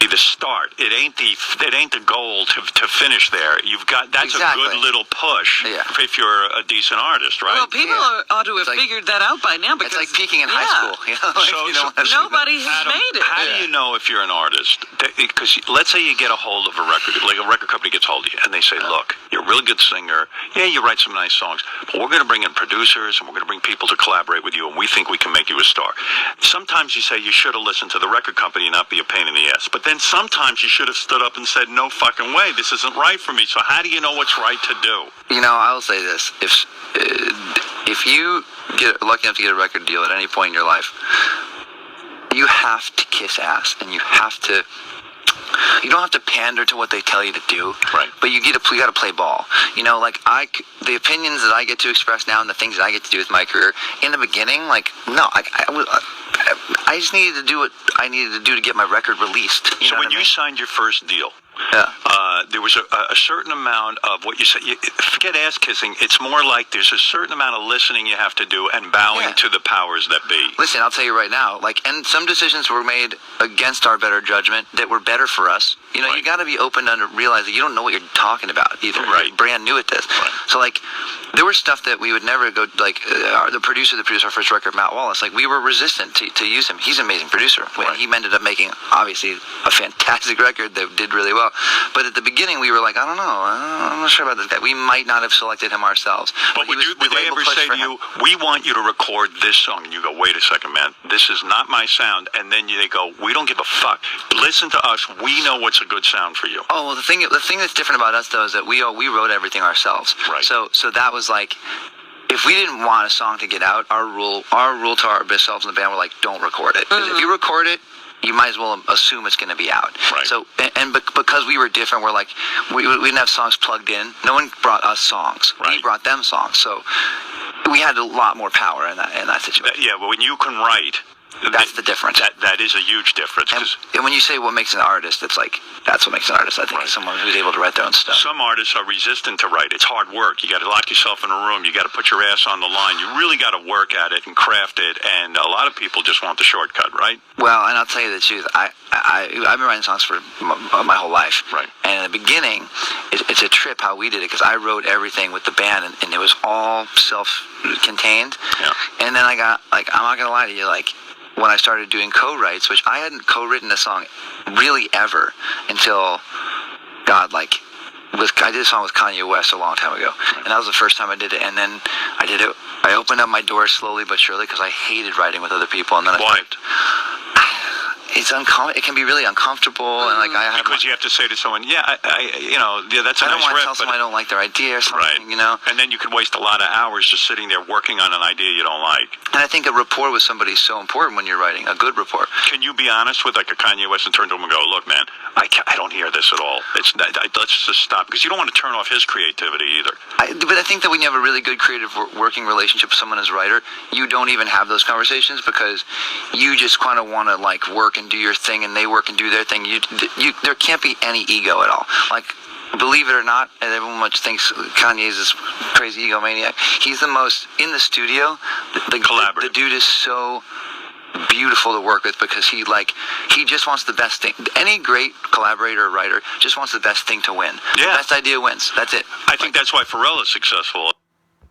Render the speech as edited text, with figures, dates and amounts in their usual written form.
the start. It ain't the goal to finish there. That's a good little push if you're a decent artist, right? Well, people ought to have figured that out by now, because it's like peaking in high school. You know, nobody has made it. How do you know if you're an artist? Because let's say you get a hold of a record, like a record company gets hold of you, and they say, "Look, you're a really good singer. Yeah, you write some nice songs, but we're going to bring in producers and we're going to bring people to collaborate with you, and we think we can make you a star." Sometimes you say you should have listened to the record company and not be a pain in the ass. But then sometimes you should have stood up and said, "No fucking way, this isn't right for me." So how do you know what's right to do? You know, I will say this: if you get lucky enough to get a record deal at any point in your life, you have to kiss ass, and you don't have to pander to what they tell you to do, right? But you got to play ball. You know, like the opinions that I get to express now and the things that I get to do with my career. In the beginning, like no, I just needed to do what I needed to do to get my record released. So when you signed your first deal, there was a certain amount of what you said. Forget ass kissing. It's more like there's a certain amount of listening you have to do and bowing to the powers that be. Listen, I'll tell you right now. And some decisions were made against our better judgment that were better for us. You know, you got to be open to realize that you don't know what you're talking about either. Right. You're brand new at this. Right. So there was stuff that we would never go the producer that produced our first record, Matt Wallace. We were resistant to use him. He's an amazing producer. Right. He ended up making obviously a fantastic record that did really well. But at the beginning, we were like, I don't know. I'm not sure about this guy. We might not have selected him ourselves. But would they ever say to you, "We want you to record this song," and you go, "Wait a second, man. This is not my sound." And then they go, "We don't give a fuck. Listen to us. We know what's a good sound for you." Oh, well, the thing that's different about us, though, is that we wrote everything ourselves. Right. So that was like, if we didn't want a song to get out, our rule to ourselves in the band were like, don't record it. Because if you record it, you might as well assume it's going to be out. Right. So, because we were different, we're like, we didn't have songs plugged in. No one brought us songs. Right. We brought them songs. So we had a lot more power in that situation. But when you can write, that's the difference. That is a huge difference. And when you say what makes an artist, it's like, that's what makes an artist. I think someone who's able to write their own stuff. Some artists are resistant to write. It's hard work. You got to lock yourself in a room. You got to put your ass on the line. You really got to work at it and craft it. And a lot of people just want the shortcut, right? Well, and I'll tell you the truth. I've been writing songs for my whole life. Right. And in the beginning, it's a trip how we did it, because I wrote everything with the band, and it was all self-contained. Yeah. And then I got, I'm not going to lie to you, when I started doing co-writes, which I hadn't co-written a song really ever until, I did a song with Kanye West a long time ago. And that was the first time I did it. And then I did it. I opened up my doors slowly but surely, because I hated writing with other people. And then it's it can be really uncomfortable, and because you have to say to someone, that's a nice riff. I don't want to tell someone I don't like their idea or something, right. And then you can waste a lot of hours just sitting there working on an idea you don't like. And I think a rapport with somebody is so important when you're writing, a good rapport. Can you be honest with a Kanye West and turn to him and go, "Look, man, I don't hear this at all. Let's just stop," because you don't want to turn off his creativity either. But I think that when you have a really good creative working relationship with someone as a writer, you don't even have those conversations, because you just kind of want to work and do your thing, and they work and do their thing. There can't be any ego at all. Believe it or not, and everyone much thinks Kanye is this crazy egomaniac. He's the most in the studio. The dude is so beautiful to work with, because he just wants the best thing. Any great collaborator or writer just wants the best thing to win. Yeah. The best idea wins. That's it. I think that's why Pharrell is successful.